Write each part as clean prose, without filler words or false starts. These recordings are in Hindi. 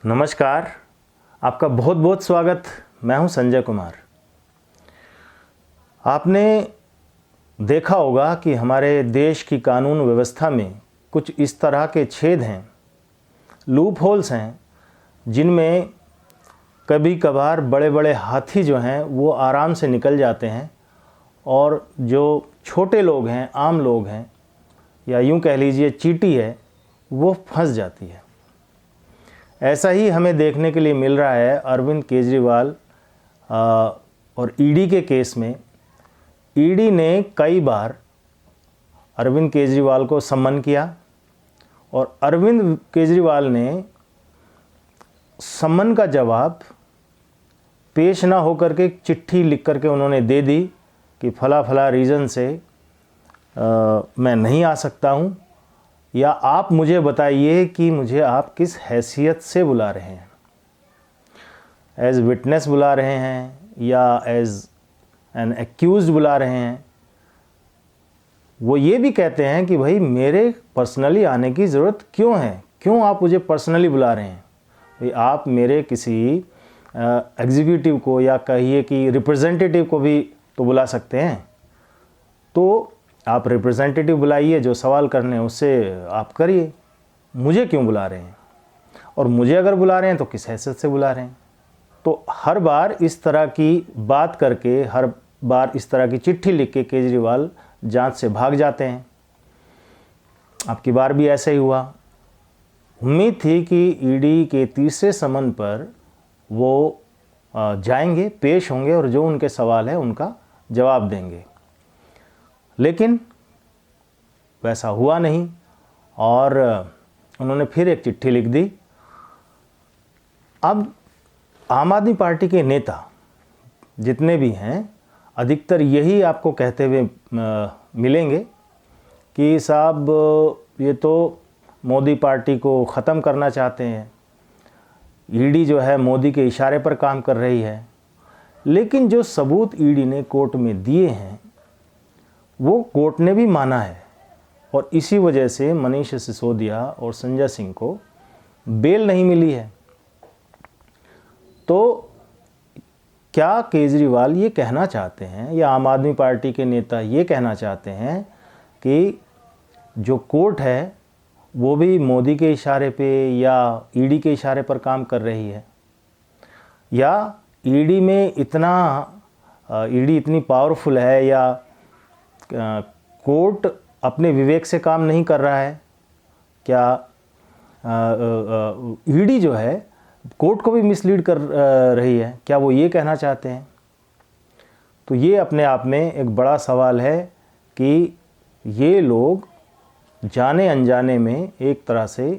नमस्कार, आपका बहुत बहुत स्वागत। मैं हूं संजय कुमार। आपने देखा होगा कि हमारे देश की कानून व्यवस्था में कुछ इस तरह के छेद हैं, लूप होल्स हैं, जिनमें कभी कभार बड़े बड़े हाथी जो हैं वो आराम से निकल जाते हैं और जो छोटे लोग हैं, आम लोग हैं, या यूं कह लीजिए चींटी है, वो फंस जाती है। ऐसा ही हमें देखने के लिए मिल रहा है अरविंद केजरीवाल और ईडी के केस में। ईडी ने कई बार अरविंद केजरीवाल को सम्मन किया और अरविंद केजरीवाल ने सम्मन का जवाब पेश ना होकर के चिट्ठी लिख करके उन्होंने दे दी कि फला फला रीज़न से मैं नहीं आ सकता हूँ, या आप मुझे बताइए कि मुझे आप किस हैसियत से बुला रहे हैं, एज विटनेस बुला रहे हैं या एज एन एक्यूज्ड बुला रहे हैं। वो ये भी कहते हैं कि भाई मेरे पर्सनली आने की ज़रूरत क्यों है, क्यों आप मुझे पर्सनली बुला रहे हैं। भाई आप मेरे किसी एग्जीक्यूटिव को या कहिए कि रिप्रेजेंटेटिव को भी तो बुला सकते हैं। तो आप रिप्रेजेंटेटिव बुलाइए, जो सवाल करने हैं उससे आप करिए, मुझे क्यों बुला रहे हैं, और मुझे अगर बुला रहे हैं तो किस हैसियत से बुला रहे हैं। तो हर बार इस तरह की बात करके, हर बार इस तरह की चिट्ठी लिख के केजरीवाल जांच से भाग जाते हैं। अब की बार भी ऐसा ही हुआ। उम्मीद थी कि ईडी के तीसरे समन पर वो जाएंगे, पेश होंगे और जो उनके सवाल है उनका जवाब देंगे, लेकिन वैसा हुआ नहीं और उन्होंने फिर एक चिट्ठी लिख दी। अब आम आदमी पार्टी के नेता जितने भी हैं, अधिकतर यही आपको कहते हुए मिलेंगे कि साहब ये तो मोदी पार्टी को ख़त्म करना चाहते हैं, ईडी जो है मोदी के इशारे पर काम कर रही है। लेकिन जो सबूत ईडी ने कोर्ट में दिए हैं वो कोर्ट ने भी माना है, और इसी वजह से मनीष सिसोदिया और संजय सिंह को बेल नहीं मिली है। तो क्या केजरीवाल ये कहना चाहते हैं, या आम आदमी पार्टी के नेता ये कहना चाहते हैं कि जो कोर्ट है वो भी मोदी के इशारे पे या ईडी के इशारे पर काम कर रही है, या ईडी इतनी पावरफुल है, या कोर्ट अपने विवेक से काम नहीं कर रहा है? क्या ईडी जो है कोर्ट को भी मिसलीड कर रही है? क्या वो ये कहना चाहते हैं? तो ये अपने आप में एक बड़ा सवाल है कि ये लोग जाने अनजाने में एक तरह से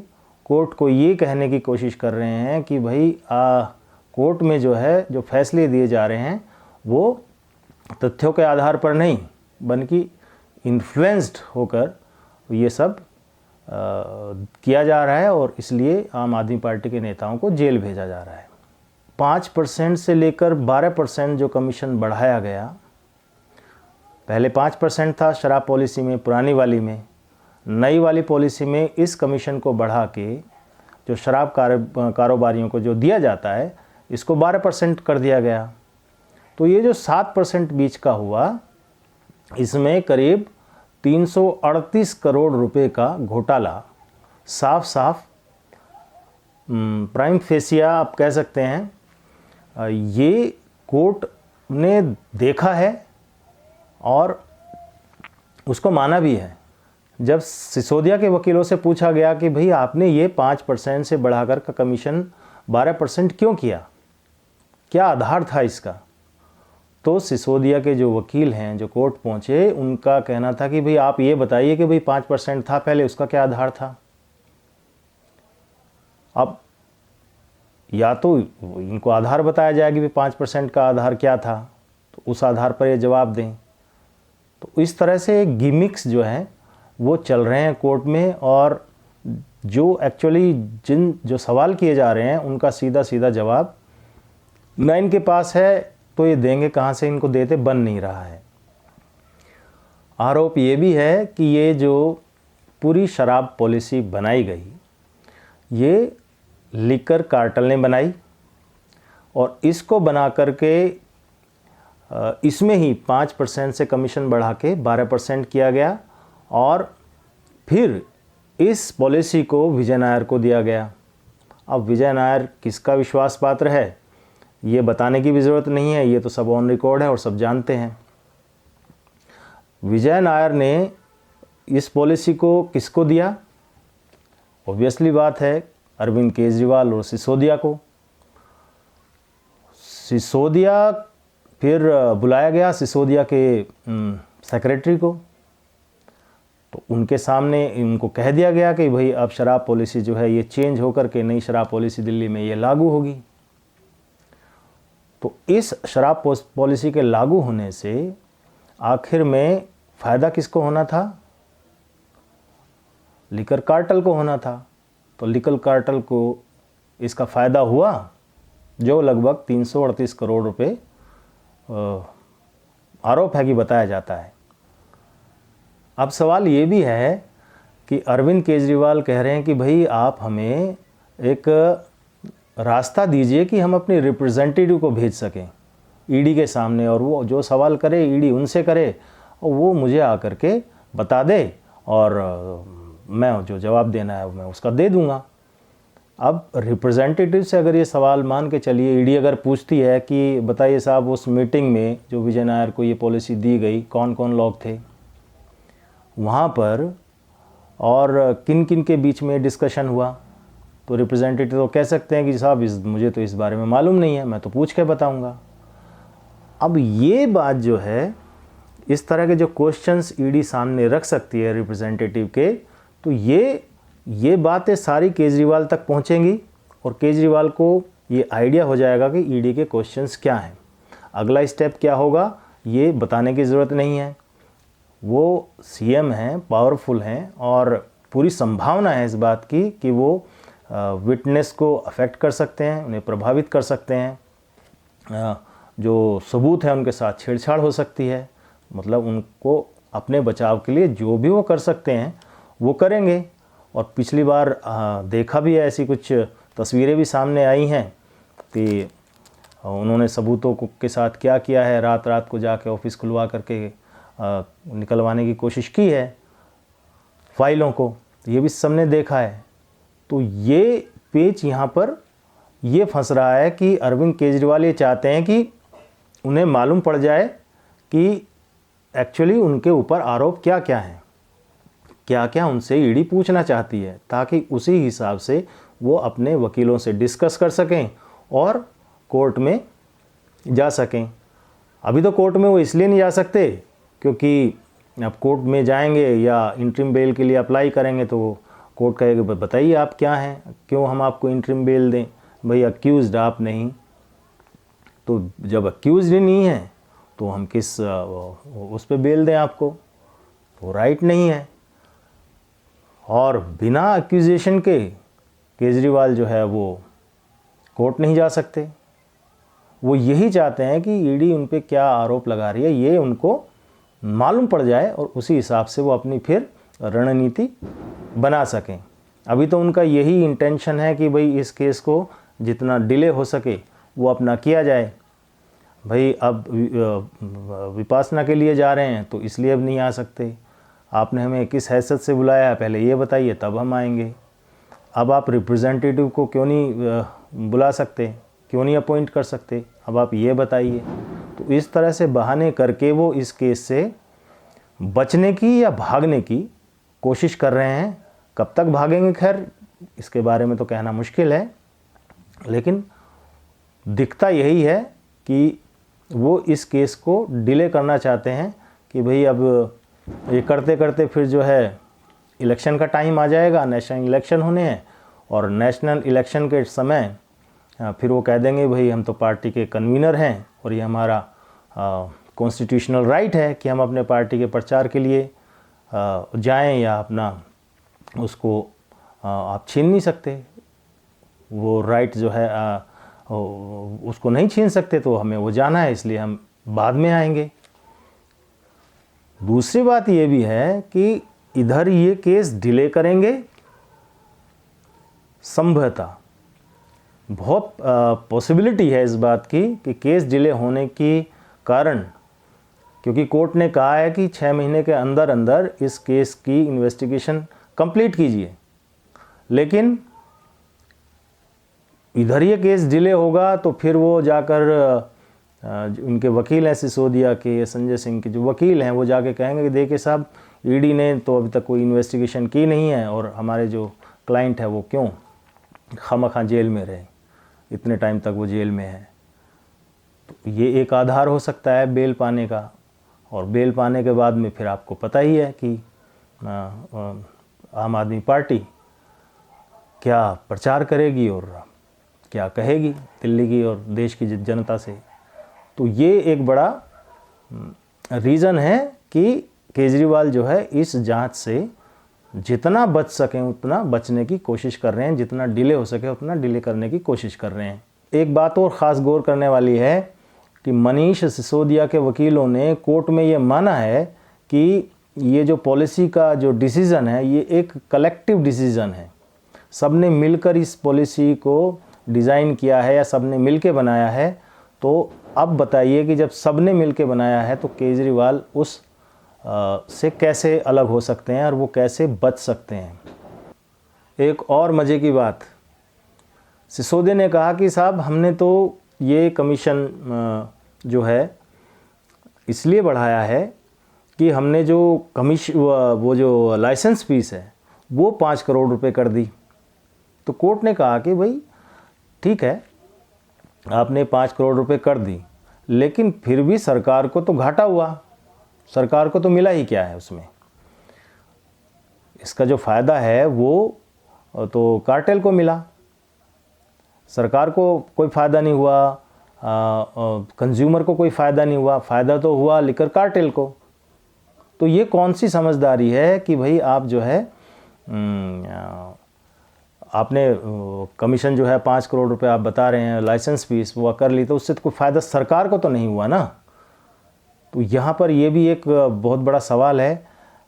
कोर्ट को ये कहने की कोशिश कर रहे हैं कि भाई कोर्ट में जो है जो फैसले दिए जा रहे हैं वो तथ्यों के आधार पर नहीं, बल्कि इन्फ्लुएंस्ड होकर ये सब किया जा रहा है, और इसलिए आम आदमी पार्टी के नेताओं को जेल भेजा जा रहा है। 5% से लेकर 12% जो कमीशन बढ़ाया गया, पहले 5% था शराब पॉलिसी में, पुरानी वाली में। नई वाली पॉलिसी में इस कमीशन को बढ़ा के जो शराब कारोबारियों को जो दिया जाता है, इसको 12% कर दिया गया। तो ये जो 7% बीच का हुआ, इसमें करीब 338 करोड़ रुपए का घोटाला साफ साफ प्राइम फेसिया आप कह सकते हैं, ये कोर्ट ने देखा है और उसको माना भी है। जब सिसोदिया के वकीलों से पूछा गया कि भाई आपने ये 5% से बढ़ाकर का कमीशन 12% क्यों किया, क्या आधार था इसका, तो सिसोदिया के जो वकील हैं जो कोर्ट पहुंचे, उनका कहना था कि भाई आप ये बताइए कि भाई 5% था पहले, उसका क्या आधार था। अब या तो इनको आधार बताया जाए कि भाई 5% का आधार क्या था, तो उस आधार पर ये जवाब दें। तो इस तरह से गिमिक्स जो हैं वो चल रहे हैं कोर्ट में, और जो एक्चुअली जो सवाल किए जा रहे हैं उनका सीधा सीधा जवाब ना इनके पास है, तो ये देंगे कहाँ से, इनको देते बन नहीं रहा है। आरोप ये भी है कि ये जो पूरी शराब पॉलिसी बनाई गई, ये लिकर कार्टेल ने बनाई और इसको बना करके इसमें ही 5% से कमीशन बढ़ा के 12% किया गया और फिर इस पॉलिसी को विजय नायर को दिया गया। अब विजय नायर किसका विश्वास पात्र है ये बताने की भी ज़रूरत नहीं है, ये तो सब ऑन रिकॉर्ड है और सब जानते हैं। विजय नायर ने इस पॉलिसी को किसको दिया? ऑब्वियसली बात है अरविंद केजरीवाल और सिसोदिया को। सिसोदिया फिर बुलाया गया सिसोदिया के सेक्रेटरी को, तो उनके सामने इनको कह दिया गया कि भाई अब शराब पॉलिसी जो है ये चेंज होकर के नई शराब पॉलिसी दिल्ली में ये लागू होगी। तो इस शराब पॉलिसी के लागू होने से आखिर में फ़ायदा किसको होना था? लिकर कार्टेल को होना था। तो लिकर कार्टेल को इसका फ़ायदा हुआ जो लगभग 338 करोड़ रुपए आरोप है कि बताया जाता है। अब सवाल ये भी है कि अरविंद केजरीवाल कह रहे हैं कि भाई आप हमें एक रास्ता दीजिए कि हम अपने रिप्रेजेंटेटिव को भेज सकें ईडी के सामने, और वो जो सवाल करे ईडी उनसे करे और वो मुझे आकर के बता दे और मैं जो जवाब देना है मैं उसका दे दूंगा। अब रिप्रेजेंटेटिव से अगर ये सवाल मान के चलिए ईडी अगर पूछती है कि बताइए साहब उस मीटिंग में जो विजय नायर को ये पॉलिसी दी गई कौन कौन लोग थे वहाँ पर और किन किन के बीच में डिस्कशन हुआ, तो रिप्रेजेंटेटिव तो कह सकते हैं कि साहब मुझे तो इस बारे में मालूम नहीं है, मैं तो पूछ के बताऊंगा। अब ये बात जो है इस तरह के जो क्वेश्चंस ईडी सामने रख सकती है रिप्रेजेंटेटिव के, तो ये बातें सारी केजरीवाल तक पहुंचेंगी और केजरीवाल को ये आइडिया हो जाएगा कि ईडी के क्वेश्चंस क्या हैं। अगला स्टेप क्या होगा ये बताने की ज़रूरत नहीं है, वो सीएम हैं, पावरफुल हैं और पूरी संभावना है इस बात की कि वो विटनेस को अफेक्ट कर सकते हैं, उन्हें प्रभावित कर सकते हैं, जो सबूत है उनके साथ छेड़छाड़ हो सकती है, मतलब उनको अपने बचाव के लिए जो भी वो कर सकते हैं वो करेंगे। और पिछली बार देखा भी है, ऐसी कुछ तस्वीरें भी सामने आई हैं कि उन्होंने सबूतों के साथ क्या किया है, रात रात को जाके ऑफिस खुलवा करके निकलवाने की कोशिश की है फाइलों को, ये भी सबने देखा है। तो ये पेच यहाँ पर ये फंस रहा है कि अरविंद केजरीवाल ये चाहते हैं कि उन्हें मालूम पड़ जाए कि एक्चुअली उनके ऊपर आरोप क्या क्या हैं, क्या क्या उनसे ईडी पूछना चाहती है, ताकि उसी हिसाब से वो अपने वकीलों से डिस्कस कर सकें और कोर्ट में जा सकें। अभी तो कोर्ट में वो इसलिए नहीं जा सकते क्योंकि अब कोर्ट में जाएंगे या इंटरिम बेल के लिए अप्लाई करेंगे तो कोर्ट कहेगा बताइए आप क्या हैं, क्यों हम आपको इंटरिम बेल दें, भाई अक्यूज़्ड आप नहीं, तो जब अक्यूज़्ड ही नहीं है तो हम किस उस पर बेल दें आपको, तो राइट नहीं है। और बिना एक्यूजेशन के केजरीवाल जो है वो कोर्ट नहीं जा सकते। वो यही चाहते हैं कि ईडी उन पे क्या आरोप लगा रही है ये उनको मालूम पड़ जाए और उसी हिसाब से वो अपनी फिर रणनीति बना सकें। अभी तो उनका यही इंटेंशन है कि भाई इस केस को जितना डिले हो सके वो अपना किया जाए। भाई अब विपासना के लिए जा रहे हैं तो इसलिए अब नहीं आ सकते, आपने हमें किस हैसियत से बुलाया है पहले ये बताइए तब हम आएंगे। अब आप रिप्रेजेंटेटिव को क्यों नहीं बुला सकते, क्यों नहीं अपॉइंट कर सकते, अब आप ये बताइए। तो इस तरह से बहाने करके वो इस केस से बचने की या भागने की कोशिश कर रहे हैं। कब तक भागेंगे खैर इसके बारे में तो कहना मुश्किल है, लेकिन दिखता यही है कि वो इस केस को डिले करना चाहते हैं कि भाई अब ये करते करते फिर जो है इलेक्शन का टाइम आ जाएगा, नेशनल इलेक्शन होने हैं और नेशनल इलेक्शन के समय फिर वो कह देंगे भाई हम तो पार्टी के कन्वीनर हैं और ये हमारा कॉन्स्टिट्यूशनल राइट है कि हम अपने पार्टी के प्रचार के लिए जाएं या अपना उसको आप छीन नहीं सकते, वो राइट जो है उसको नहीं छीन सकते, तो हमें वो जाना है इसलिए हम बाद में आएंगे। दूसरी बात ये भी है कि इधर ये केस डिले करेंगे संभवतः बहुत पॉसिबिलिटी है इस बात की कि केस डिले होने के कारण, क्योंकि कोर्ट ने कहा है कि 6 महीने के अंदर अंदर इस केस की इन्वेस्टिगेशन कंप्लीट कीजिए, लेकिन इधर ये केस डिले होगा तो फिर वो जाकर उनके वकील हैं सिसोदिया के, संजय सिंह के जो वकील हैं, वो जाके कहेंगे कि देखिए साहब, ईडी ने तो अभी तक कोई इन्वेस्टिगेशन की नहीं है और हमारे जो क्लाइंट है वो क्यों खामखा जेल में रहे, इतने टाइम तक वो जेल में है। तो ये एक आधार हो सकता है बेल पाने का। और बेल पाने के बाद में फिर आपको पता ही है कि आम आदमी पार्टी क्या प्रचार करेगी और क्या कहेगी दिल्ली की और देश की जनता से। तो ये एक बड़ा रीज़न है कि केजरीवाल जो है इस जांच से जितना बच सकें उतना बचने की कोशिश कर रहे हैं, जितना डिले हो सके उतना डिले करने की कोशिश कर रहे हैं। एक बात और ख़ास गौर करने वाली है कि मनीष सिसोदिया के वकीलों ने कोर्ट में ये माना है कि ये जो पॉलिसी का जो डिसीज़न है ये एक कलेक्टिव डिसीज़न है, सबने मिलकर इस पॉलिसी को डिज़ाइन किया है या सबने मिलके बनाया है। तो अब बताइए कि जब सबने मिलके बनाया है तो केजरीवाल उस से कैसे अलग हो सकते हैं और वो कैसे बच सकते हैं। एक और मज़े की बात, सिसोदिया ने कहा कि साहब हमने तो ये कमीशन जो है इसलिए बढ़ाया है कि हमने जो वो जो लाइसेंस फीस है वो 5 करोड़ रुपए कर दी। तो कोर्ट ने कहा कि भाई ठीक है, आपने 5 करोड़ रुपए कर दी, लेकिन फिर भी सरकार को तो घाटा हुआ, सरकार को तो मिला ही क्या है उसमें, इसका जो फ़ायदा है वो तो कार्टेल को मिला, सरकार को कोई फ़ायदा नहीं हुआ, कंज्यूमर को कोई फ़ायदा नहीं हुआ, फ़ायदा तो हुआ लिकर कार्टेल को। तो ये कौन सी समझदारी है कि भाई आप जो है आपने कमीशन जो है 5 करोड़ रुपए आप बता रहे हैं लाइसेंस फीस वो कर ली, तो उससे तो कोई फ़ायदा सरकार को तो नहीं हुआ ना। तो यहाँ पर ये भी एक बहुत बड़ा सवाल है।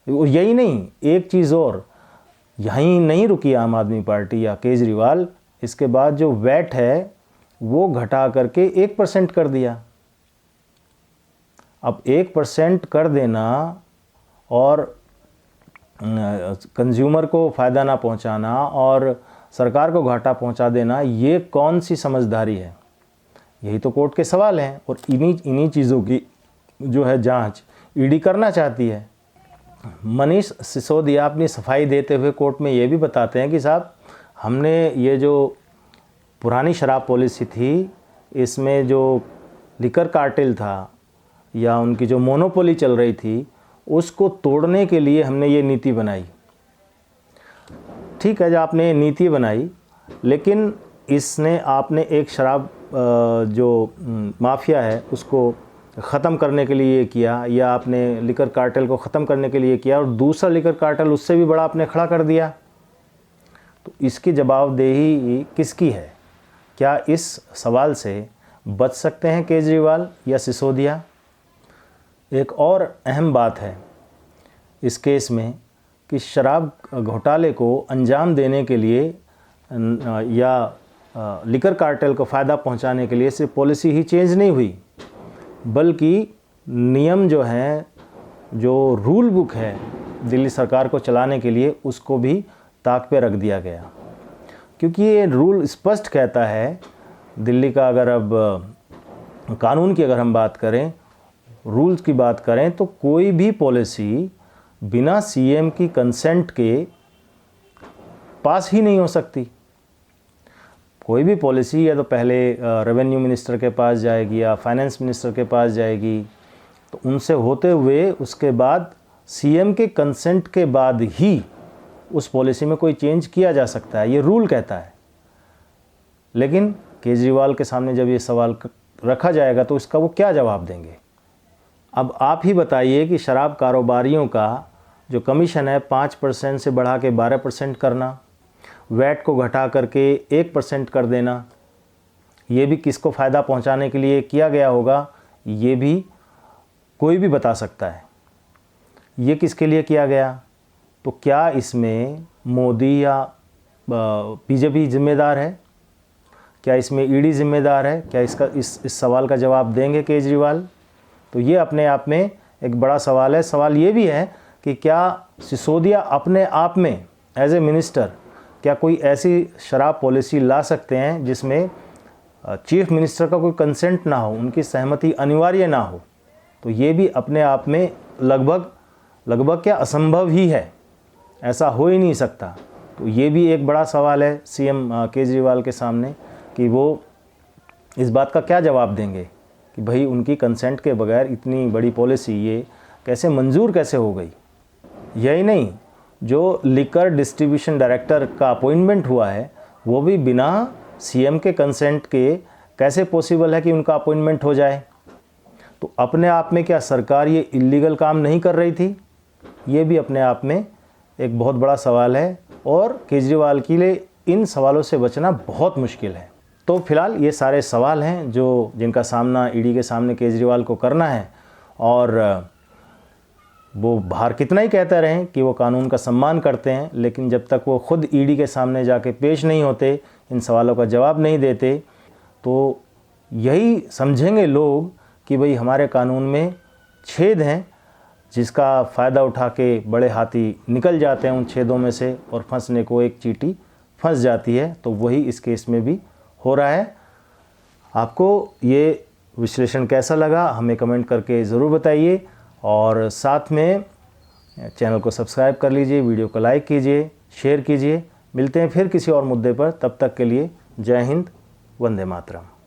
और यही नहीं, एक चीज़ और, यहीं नहीं रुकी आम आदमी पार्टी या केजरीवाल, इसके बाद जो वैट है वो घटा करके 1% कर दिया। अब 1% कर देना और कंज्यूमर को फ़ायदा ना पहुंचाना और सरकार को घाटा पहुंचा देना, ये कौन सी समझदारी है? यही तो कोर्ट के सवाल हैं और इन्हीं चीज़ों की जो है जांच ईडी करना चाहती है। मनीष सिसोदिया अपनी सफाई देते हुए कोर्ट में ये भी बताते हैं कि साहब हमने ये जो पुरानी शराब पॉलिसी थी, इसमें जो लिकर कार्टेल था या उनकी जो मोनोपोली चल रही थी उसको तोड़ने के लिए हमने ये नीति बनाई। ठीक है, जब आपने नीति बनाई, लेकिन इसने आपने एक शराब जो माफिया है उसको ख़त्म करने के लिए किया, या आपने लिकर कार्टेल को ख़त्म करने के लिए किया और दूसरा लिकर कार्टेल उससे भी बड़ा आपने खड़ा कर दिया। तो इसकी जवाबदेही किसकी है? क्या इस सवाल से बच सकते हैं केजरीवाल या सिसोदिया? एक और अहम बात है इस केस में कि शराब घोटाले को अंजाम देने के लिए या लिकर कार्टेल को फ़ायदा पहुंचाने के लिए सिर्फ पॉलिसी ही चेंज नहीं हुई, बल्कि नियम जो हैं, जो रूल बुक है दिल्ली सरकार को चलाने के लिए, उसको भी ताक पे रख दिया गया। क्योंकि ये रूल स्पष्ट कहता है, दिल्ली का अगर अब कानून की अगर हम बात करें, रूल्स की बात करें, तो कोई भी पॉलिसी बिना सीएम की कंसेंट के पास ही नहीं हो सकती। कोई भी पॉलिसी या तो पहले रेवेन्यू मिनिस्टर के पास जाएगी या फाइनेंस मिनिस्टर के पास जाएगी, तो उनसे होते हुए उसके बाद सीएम के कंसेंट के बाद ही उस पॉलिसी में कोई चेंज किया जा सकता है, ये रूल कहता है। लेकिन केजरीवाल के सामने जब ये सवाल रखा जाएगा तो इसका वो क्या जवाब देंगे? अब आप ही बताइए कि शराब कारोबारियों का जो कमीशन है 5% से बढ़ा के 12% करना, वैट को घटा करके 1% कर देना, ये भी किसको फ़ायदा पहुंचाने के लिए किया गया होगा, ये भी कोई भी बता सकता है। ये किसके लिए किया गया? तो क्या इसमें मोदी या बीजेपी जिम्मेदार है? क्या इसमें ईडी जिम्मेदार है? क्या इस सवाल का जवाब देंगे केजरीवाल? तो ये अपने आप में एक बड़ा सवाल है। सवाल ये भी है कि क्या सिसोदिया अपने आप में एज ए मिनिस्टर क्या कोई ऐसी शराब पॉलिसी ला सकते हैं जिसमें चीफ मिनिस्टर का कोई कंसेंट ना हो, उनकी सहमति अनिवार्य ना हो? तो ये भी अपने आप में लगभग क्या असंभव ही है, ऐसा हो ही नहीं सकता। तो ये भी एक बड़ा सवाल है सीएम केजरीवाल के सामने कि वो इस बात का क्या जवाब देंगे कि भाई उनकी कंसेंट के बगैर इतनी बड़ी पॉलिसी ये कैसे मंजूर कैसे हो गई। यही नहीं, जो लिकर डिस्ट्रीब्यूशन डायरेक्टर का अपॉइंटमेंट हुआ है वो भी बिना सीएम के कंसेंट के कैसे पॉसिबल है कि उनका अपॉइंटमेंट हो जाए? तो अपने आप में क्या सरकार ये इलीगल काम नहीं कर रही थी? ये भी अपने आप में एक बहुत बड़ा सवाल है और केजरीवाल के लिए इन सवालों से बचना बहुत मुश्किल है। तो फिलहाल ये सारे सवाल हैं जिनका सामना ईडी के सामने केजरीवाल को करना है, और वो बाहर कितना ही कहते रहें कि वो कानून का सम्मान करते हैं, लेकिन जब तक वो खुद ईडी के सामने जाके पेश नहीं होते, इन सवालों का जवाब नहीं देते, तो यही समझेंगे लोग कि भाई हमारे कानून में छेद हैं, जिसका फ़ायदा उठा के बड़े हाथी निकल जाते हैं उन छेदों में से और फंसने को एक चींटी फंस जाती है। तो वही इस केस में भी हो रहा है। आपको ये विश्लेषण कैसा लगा हमें कमेंट करके ज़रूर बताइए, और साथ में चैनल को सब्सक्राइब कर लीजिए, वीडियो को लाइक कीजिए, शेयर कीजिए। मिलते हैं फिर किसी और मुद्दे पर, तब तक के लिए जय हिंद, वंदे मातरम।